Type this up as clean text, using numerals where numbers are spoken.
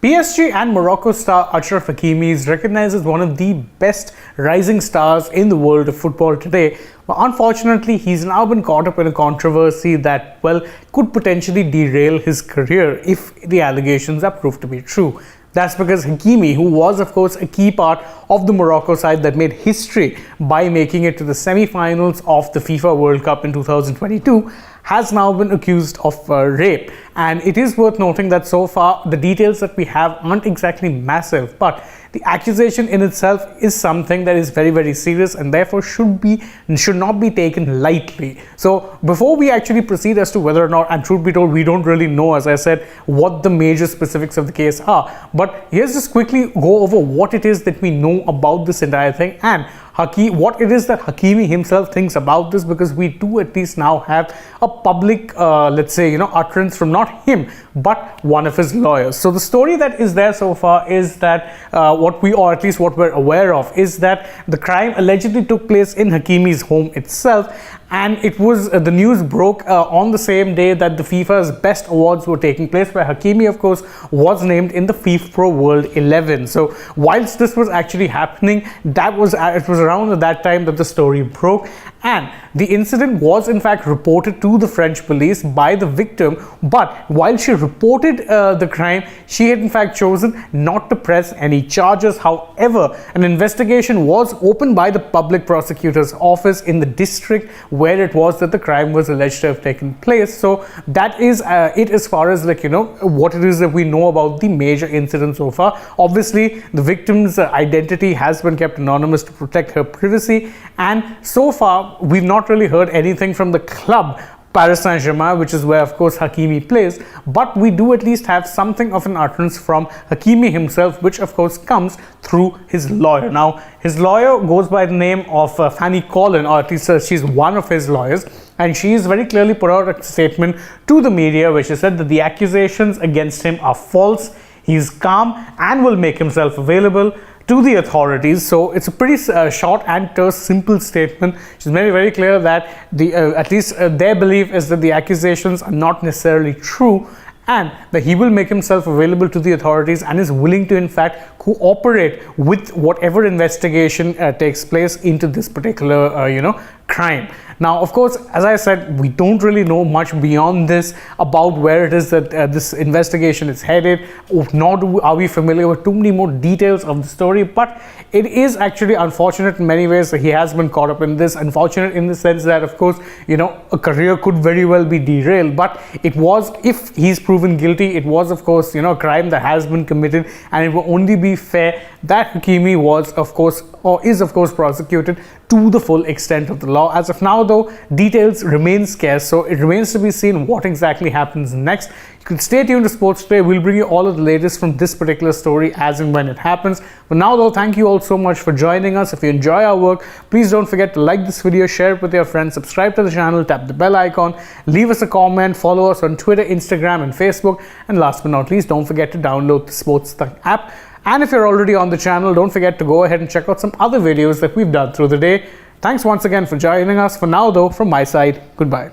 PSG and Morocco star Achraf Hakimi is recognized as one of the best rising stars in the world of football today. But unfortunately, he's now been caught up in a controversy that, well, could potentially derail his career if the allegations are proved to be true. That's because Hakimi, who was of course a key part of the Morocco side that made history by making it to the semi-finals of the FIFA World Cup in 2022, has now been accused of rape. And it is worth noting that so far the details that we have aren't exactly massive, but the accusation in itself is something that is very, very serious and therefore should not be taken lightly. So before we actually proceed as to whether or not, and truth be told, we don't really know, as I said, what the major specifics of the case are, but here's just quickly go over what it is that we know about this entire thing and what it is that Hakimi himself thinks about this, because we do at least now have a public, let's say, utterance from not him, but one of his lawyers. So the story that is there so far is that what we're aware of is that the crime allegedly took place in Hakimi's home itself, and it was the news broke on the same day that the FIFA's best awards were taking place, where Hakimi of course was named in the FIFA Pro World 11. So whilst this was actually happening, it was around at that time that the story broke, and the incident was in fact reported to the French police by the victim. But while she reported the crime, she had in fact chosen not to press any charges. However, an investigation was opened by the public prosecutor's office in the district where it was that the crime was alleged to have taken place. So that is it as far as what it is that we know about the major incident so far. Obviously, the victim's identity has been kept anonymous to protect her privacy, and so far we've not really heard anything from the club Paris Saint-Germain, which is where of course Hakimi plays, but we do at least have something of an utterance from Hakimi himself, which of course comes through his lawyer. Now, his lawyer goes by the name of Fanny Collin, or at least she's one of his lawyers, and she is very clearly put out a statement to the media where she said that the accusations against him are false. He's calm and will make himself available to the authorities. So it's a pretty short and terse, simple statement. She's very, very clear that at least their belief is that the accusations are not necessarily true, and that he will make himself available to the authorities and is willing to in fact cooperate with whatever investigation takes place into this particular crime. Now, of course, as I said, we don't really know much beyond this about where it is that this investigation is headed, nor are we familiar with too many more details of the story. But it is actually unfortunate in many ways that he has been caught up in this. Unfortunate in the sense that, of course, a career could very well be derailed. But it was, if he's proven guilty, it was, of course, a crime that has been committed, and it will only be fair that Hakimi was, of course, or is, of course, prosecuted to the full extent of the law. As of now, though, details remain scarce, so it remains to be seen what exactly happens next. You can stay tuned to Sports Today. We'll bring you all of the latest from this particular story as and when it happens. But now, though, thank you all so much for joining us. If you enjoy our work, please don't forget to like this video, share it with your friends, subscribe to the channel, tap the bell icon, leave us a comment, follow us on Twitter, Instagram, and Facebook. And last but not least, don't forget to download the AajTak app. And if you're already on the channel, don't forget to go ahead and check out some other videos that we've done through the day. Thanks once again for joining us. For now, though, from my side, goodbye.